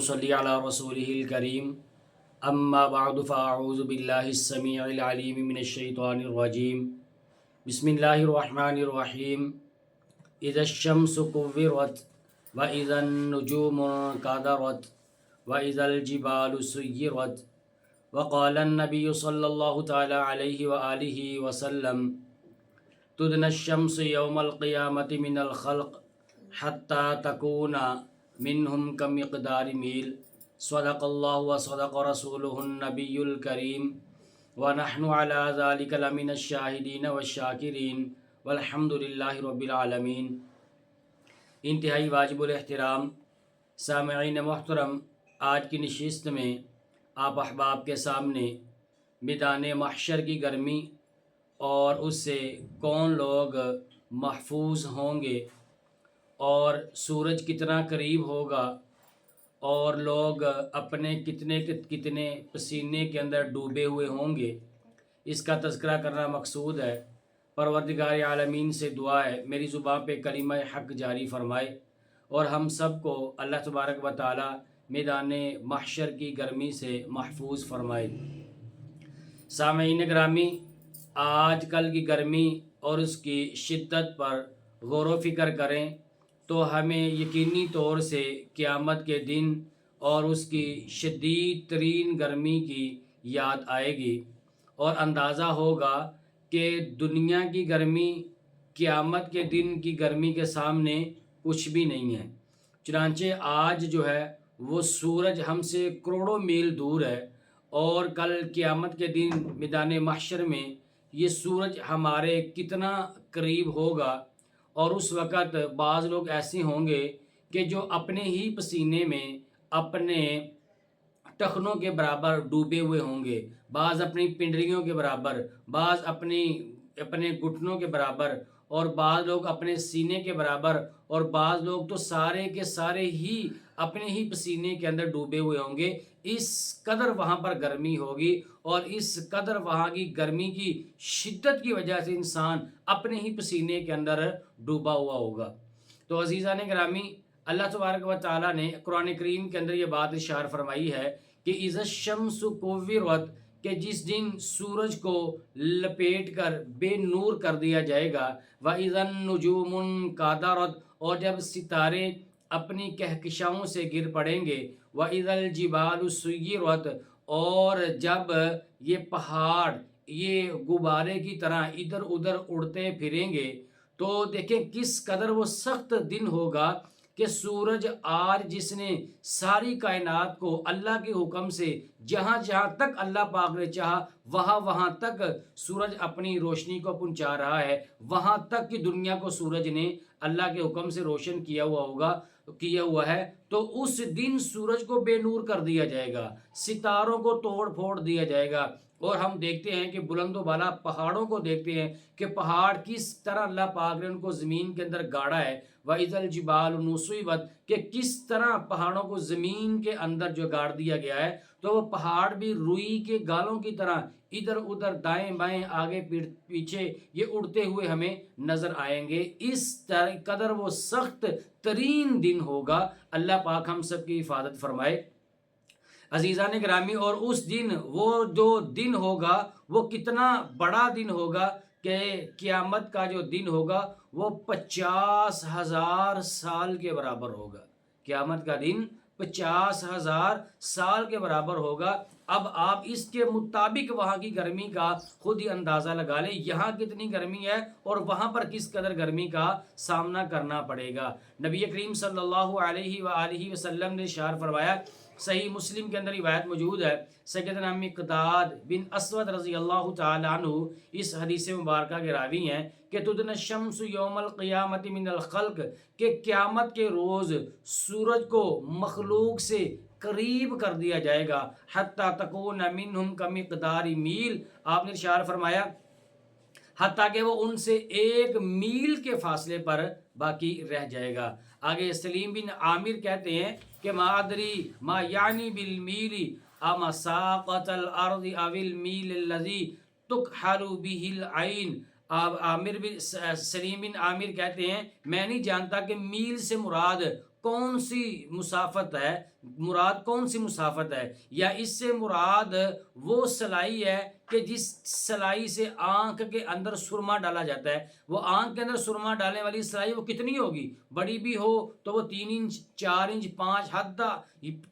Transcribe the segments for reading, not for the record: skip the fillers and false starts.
ونصلي على رسوله الكريم أما بعد فأعوذ بالله السميع العليم من الشيطان الرجيم بسم الله الرحمن الرحيم إذا الشمس كورت وإذا النجوم انكدرت وإذا الجبال سيرت وقال النبي صلى الله تعالى عليه وآله وسلم تدنى الشمس يوم القيامة من الخلق حتى تكون منهم كمقدار ميل صدق الله وصدق رسوله النبي الكريم ونحن على ذلك لمن الشاهدين والشاكرين والحمد للہ رب العالمین۔ انتہائی واجب الاحترام سامعین محترم، آج کی نشست میں آپ احباب کے سامنے میدان محشر کی گرمی اور اس سے کون لوگ محفوظ ہوں گے اور سورج کتنا قریب ہوگا اور لوگ اپنے کتنے پسینے کے اندر ڈوبے ہوئے ہوں گے، اس کا تذکرہ کرنا مقصود ہے۔ پروردگار عالمین سے دعا ہے میری زبان پہ کلمہ حق جاری فرمائے اور ہم سب کو اللہ تبارک و تعالی میدان محشر کی گرمی سے محفوظ فرمائے۔ سامعین گرامی، آج کل کی گرمی اور اس کی شدت پر غور و فکر کریں تو ہمیں یقینی طور سے قیامت کے دن اور اس کی شدید ترین گرمی کی یاد آئے گی اور اندازہ ہوگا کہ دنیا کی گرمی قیامت کے دن کی گرمی کے سامنے کچھ بھی نہیں ہے۔ چنانچہ آج جو ہے وہ سورج ہم سے کروڑوں میل دور ہے اور کل قیامت کے دن میدان محشر میں یہ سورج ہمارے کتنا قریب ہوگا، اور اس وقت بعض لوگ ایسے ہوں گے کہ جو اپنے ہی پسینے میں اپنے ٹخنوں کے برابر ڈوبے ہوئے ہوں گے، بعض اپنی پنڈلیوں کے برابر، بعض اپنے گھٹنوں کے برابر، اور بعض لوگ اپنے سینے کے برابر، اور بعض لوگ تو سارے کے سارے ہی اپنے ہی پسینے کے اندر ڈوبے ہوئے ہوں گے۔ اس قدر وہاں پر گرمی ہوگی اور اس قدر وہاں کی گرمی کی شدت کی وجہ سے انسان اپنے ہی پسینے کے اندر ڈوبا ہوا ہوگا۔ تو عزیزان گرامی، اللہ تبارک و تعالیٰ نے قرآن کریم کے اندر یہ بات ارشاد فرمائی ہے کہ اذا الشمس کورت، کہ جس دن سورج کو لپیٹ کر بے نور کر دیا جائے گا، وَإِذَا النُّجُومُ انْكَدَرَتْ، اور جب ستارے اپنی کہکشاؤں سے گر پڑیں گے، وَإِذَا الْجِبَالُ سُيِّرَتْ، اور جب یہ پہاڑ یہ غبارے کی طرح ادھر ادھر اڑتے پھریں گے، تو دیکھیں کس قدر وہ سخت دن ہوگا کہ سورج آج جس نے ساری کائنات کو اللہ کے حکم سے جہاں جہاں تک اللہ پاک نے چاہا وہاں تک سورج اپنی روشنی کو پہنچا رہا ہے، وہاں تک کی دنیا کو سورج نے اللہ کے حکم سے روشن کیا ہوا ہے، تو اس دن سورج کو بے نور کر دیا جائے گا، ستاروں کو توڑ پھوڑ دیا جائے گا، اور ہم دیکھتے ہیں کہ بلند و بالا پہاڑوں کو دیکھتے ہیں کہ پہاڑ کس طرح اللہ پاک نے ان کو زمین کے اندر گاڑا ہے، وَإِذَا الْجِبَالُ نُصِبَتْ، کہ کس طرح پہاڑوں کو زمین کے اندر جو گاڑ دیا گیا ہے، تو وہ پہاڑ بھی روئی کے گالوں کی طرح ادھر ادھر دائیں بائیں آگے پیچھے یہ اڑتے ہوئے ہمیں نظر آئیں گے۔ اس قدر وہ سخت ترین دن ہوگا، اللہ پاک ہم سب کی حفاظت فرمائے۔ عزیزان گرامی، اور اس دن وہ جو دن ہوگا وہ کتنا بڑا دن ہوگا کہ قیامت کا جو دن ہوگا وہ 50,000 سال کے برابر ہوگا۔ قیامت کا دن 50,000 سال کے برابر ہوگا۔ اب آپ اس کے مطابق وہاں کی گرمی کا خود ہی اندازہ لگا لیں، یہاں کتنی گرمی ہے اور وہاں پر کس قدر گرمی کا سامنا کرنا پڑے گا۔ نبی کریم صلی اللہ علیہ وآلہ وسلم نے ارشاد فرمایا، صحیح مسلم کے اندر روایت موجود ہے، سیدنا مقداد بن اسود رضی اللہ تعالی عنہ اس حدیث مبارکہ کے راوی ہیں کہ تدنى الشمس یوم القیامت من الخلق، کہ قیامت کے روز سورج کو مخلوق سے قریب کر دیا جائے گا، حتی تکون منہم کمقدار میل، آپ نے ارشاد فرمایا حتیٰ کہ وہ ان سے 1 میل کے فاصلے پر باقی رہ جائے گا۔ آگے سلیم بن عامر کہتے ہیں کہ ما ادری ما یعنی بالمیل امساقۃ الارض او المیل الذی تکحل به العین، سلیم بن عامر کہتے ہیں میں نہیں جانتا کہ میل سے مراد کون سی مسافت ہے، مراد کون سی مسافت ہے، یا اس سے مراد وہ سلائی ہے کہ جس سلائی سے آنکھ کے اندر سرما ڈالا جاتا ہے، وہ آنکھ کے اندر سرما ڈالنے والی سلائی وہ کتنی ہوگی، بڑی بھی ہو تو وہ 3 انچ 4 انچ 5 حد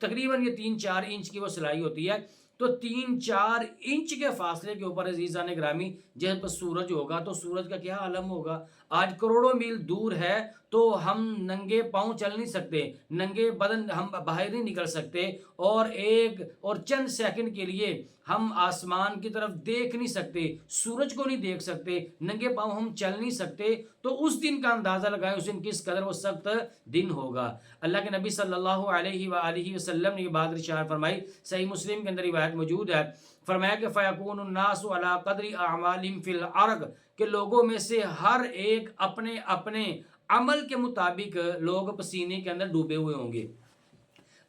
تقریباً یہ 3-4 انچ کی وہ سلائی ہوتی ہے، تو 3-4 انچ کے فاصلے کے اوپر عزیزان گرامی جب سورج ہوگا تو سورج کا کیا عالم ہوگا۔ آج کروڑوں میل دور ہے تو ہم ننگے پاؤں چل نہیں سکتے، ننگے بدن ہم باہر نہیں نکل سکتے، اور چند سیکنڈ کے لیے ہم آسمان کی طرف دیکھ نہیں سکتے، سورج کو نہیں دیکھ سکتے، ننگے پاؤں ہم چل نہیں سکتے، تو اس دن کا اندازہ لگائیں اس دن کس قدر وہ سخت دن ہوگا۔ اللہ کے نبی صلی اللہ علیہ وآلہ وسلم نے یہ بات ارشاد فرمائی، صحیح مسلم کے اندر روایت موجود ہے، فرمایا کہ فَيَكُونُ النَّاسُ عَلَىٰ قَدْرِ أَعْمَالِهِمْ فِي الْأَرْضِ، کہ لوگوں میں سے ہر ایک اپنے اپنے عمل کے مطابق لوگ پسینے کے اندر ڈوبے ہوئے ہوں گے۔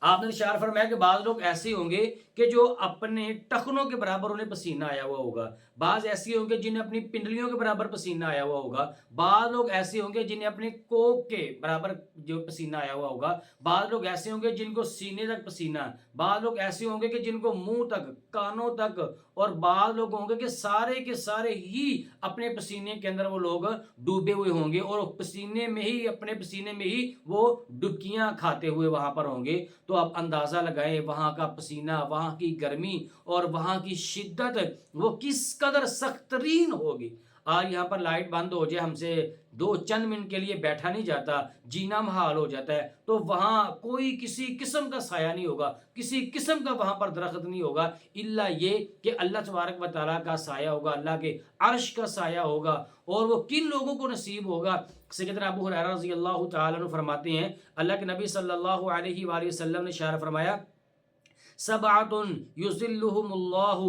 آپ نے ارشاد فرمایا کہ بعض لوگ ایسے ہوں گے کہ جو اپنے ٹخنوں کے برابر انہیں پسینہ آیا ہوا ہوگا، بعض ایسے ہوں گے جنہیں اپنی پنڈلیوں کے برابر پسینہ آیا ہوا ہوگا، بعض لوگ ایسے ہوں گے جنہیں اپنے کوک کے برابر جو پسینہ آیا ہوا ہوگا، بعض لوگ ایسے ہوں گے جن کو سینے تک پسینہ، بعض لوگ ایسے ہوں گے کہ جن کو منہ تک کانوں تک، اور بعض لوگ ہوں گے کہ سارے کے سارے ہی اپنے پسینے کے اندر وہ لوگ ڈوبے ہوئے ہوں گے، اور پسینے میں ہی اپنے پسینے میں ہی وہ ڈبکیاں کھاتے ہوئے وہاں پر ہوں گے۔ تو آپ اندازہ لگائیں وہاں کا پسینہ، وہاں کی گرمی اور وہاں کی شدت وہ کس قدر سخت ترین ہوگی۔ آج یہاں پر لائٹ بند ہو جائے، ہم سے چند منٹ کے لیے بیٹھا نہیں جاتا، جینا محال ہو جاتا ہے، تو وہاں کوئی کسی قسم کا سایہ نہیں ہوگا، کسی قسم کا وہاں پر درخت نہیں ہوگا، الا یہ کہ اللہ تبارک و تعالیٰ کا سایہ ہوگا، اللہ کے عرش کا سایہ ہوگا۔ اور وہ کن لوگوں کو نصیب ہوگا؟ سیدنا ابو ہریرہ رضی اللہ تعالیٰ عنہ فرماتے ہیں، اللہ کے نبی صلی اللہ علیہ وآلہ وسلم نے اشارہ فرمایا، سبعۃ یظلھم اللہ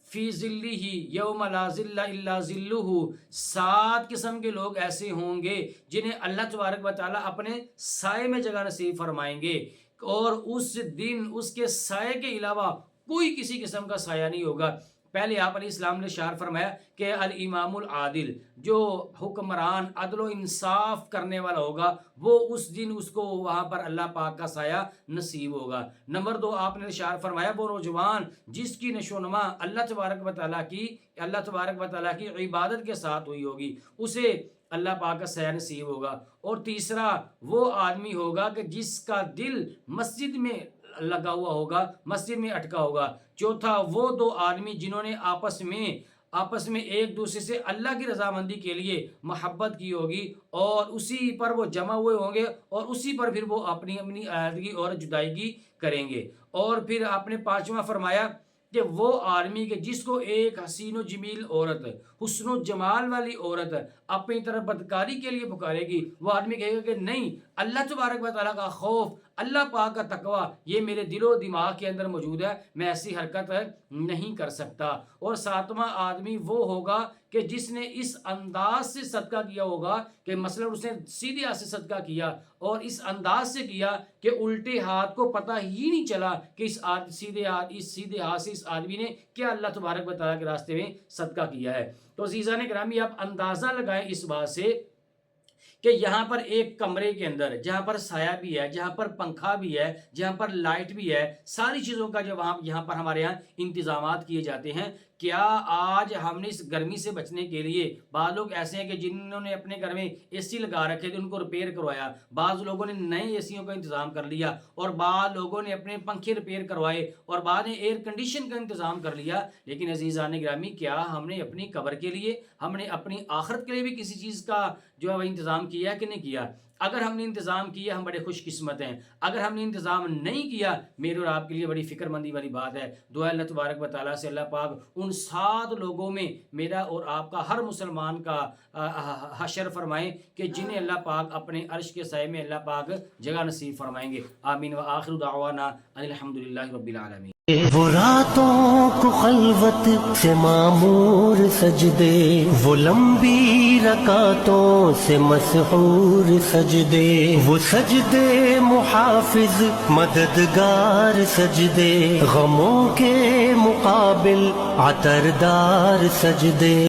فی ظلہ یوم لا ظل الا ظلہ، 7 قسم کے لوگ ایسے ہوں گے جنہیں اللہ تبارک و تعالیٰ اپنے سائے میں جگہ نصیب فرمائیں گے، اور اس دن اس کے سائے کے علاوہ کوئی کسی قسم کا سایہ نہیں ہوگا۔ پہلے آپ علیہ السلام نے اشارہ فرمایا کہ الامام العادل، جو حکمران عدل و انصاف کرنے والا ہوگا، وہ اس دن اس کو وہاں پر اللہ پاک کا سایہ نصیب ہوگا۔ نمبر 2 آپ نے اشارہ فرمایا وہ نوجوان جس کی نشو و نما اللہ تبارک و تعالیٰ کی عبادت کے ساتھ ہوئی ہوگی، اسے اللہ پاک کا سایہ نصیب ہوگا۔ اور تیسرا وہ آدمی ہوگا کہ جس کا دل مسجد میں لگا ہوا ہوگا، مسجد میں اٹکا ہوگا۔ چوتھا وہ 2 آدمی جنہوں نے آپس میں ایک دوسرے سے اللہ کی رضامندی کے لیے محبت کی ہوگی، اور اسی پر وہ جمع ہوئے ہوں گے، اور اسی پر پھر وہ اپنی علیحدگی اور جدائیگی کریں گے۔ اور پھر آپ نے 5واں فرمایا کہ وہ آدمی کہ جس کو ایک حسین و جمیل عورت، حسن و جمال والی عورت اپنی طرف بدکاری کے لیے پکارے گی، وہ آدمی کہے گا کہ نہیں، اللہ تبارک و تعالیٰ کا خوف، اللہ پاک کا تقوی یہ میرے دل و دماغ کے اندر موجود ہے، میں ایسی حرکت نہیں کر سکتا۔ اور 7واں آدمی وہ ہوگا کہ جس نے اس انداز سے صدقہ کیا ہوگا کہ مثلا اس نے سیدھے ہاتھ سے صدقہ کیا، اور اس انداز سے کیا کہ الٹے ہاتھ کو پتہ ہی نہیں چلا کہ اس سیدھے ہاتھ سے اس آدمی نے کیا اللہ تبارک و تعالیٰ کے راستے میں صدقہ کیا ہے۔ تو عزیزان گرامی آپ اندازہ لگائیں اس بات سے کہ یہاں پر ایک کمرے کے اندر جہاں پر سایہ بھی ہے، جہاں پر پنکھا بھی ہے، جہاں پر لائٹ بھی ہے، ساری چیزوں کا جو یہاں پر ہمارے یہاں انتظامات کیے جاتے ہیں، کیا آج ہم نے اس گرمی سے بچنے کے لیے، بعض لوگ ایسے ہیں کہ جنہوں نے اپنے گھر میں اے سی لگا رکھے تھے ان کو ریپیئر کروایا، بعض لوگوں نے نئے اے سیوں کا انتظام کر لیا، اور بعض لوگوں نے اپنے پنکھے ریپیئر کروائے، اور بعض نے ایئر کنڈیشن کا انتظام کر لیا۔ لیکن عزیزان گرامی کیا ہم نے اپنی قبر کے لیے، ہم نے اپنی آخرت کے لیے بھی کسی چیز کا جو ہے انتظام کیا کہ نہیں کیا؟ اگر ہم نے انتظام کیا ہم بڑے خوش قسمت ہیں، اگر ہم نے انتظام نہیں کیا میرے اور آپ کے لیے بڑی فکر مندی والی بات ہے۔ دعا اللہ تبارک و تعالیٰ سے اللہ پاک ان 7 لوگوں میں میرا اور آپ کا، ہر مسلمان کا حشر فرمائیں کہ جنہیں اللہ پاک اپنے عرش کے سائے میں اللہ پاک جگہ نصیب فرمائیں گے۔ آمین و آخر دعوانا ان الحمدللہ رب العالمین۔ وہ راتوں کو خلوت سے معمور سجدے، وہ لمبی رکعتوں سے مسحور سجدے، وہ سجدے محافظ مددگار سجدے، غموں کے مقابل عطردار سجدے۔